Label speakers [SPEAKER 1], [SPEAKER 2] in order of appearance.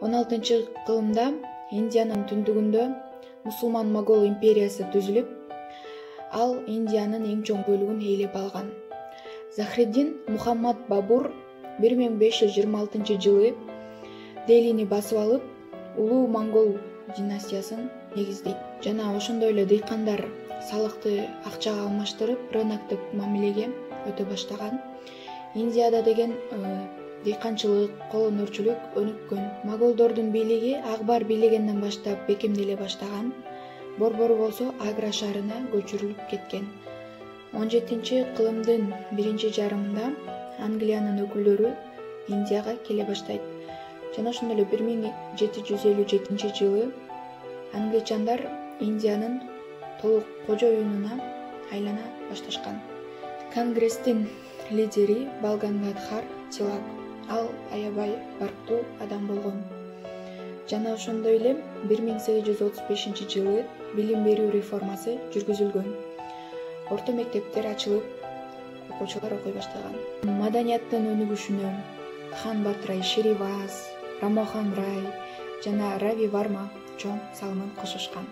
[SPEAKER 1] 16-кылымда Индиянын түндүгүндө мусулман Могол империясы түзүлүп, ал Индиянын эң чоң бөлүгүн ээлеп алган. Захриддин Мухаммад Бабур 1526-жылы Делини басып алып, улуу монгол династиясын негиздейт. Жана ошондой эле дыйкандар салыкты акчага алмаштырып, рыноктук мамилеге өтө баштаган. Индияда деген дыйканчылык, кол өнөрчүлүк өнүккөн. Моголдордун бийлиги Акбар бийлегенден баштап бекемделе баштаган. Борбору болсо Агра шаарына көчүрүлүп кеткен. 17-кылымдын биринчи жарымында Англиянын өкүлдөрү Индияга келе баштайт. Жана ошондой эле 1757-жылы англичандар Индиянын толук кожоюнуна айлана башташкан. Конгресстин лидери Балгангадхар Тилак. Ал аябай барктуу адам болгон. Жана ошондой эле 1835-жылы билим берүү реформасы жүргүзүлгөн. Орто мектептер ачылып, окуучулар окуй баштаган. Маданияттын өнүгүшүнө Хан Батрай Шривас, Рамохан Рай жана Рави Варма чоң салымын кошушкан.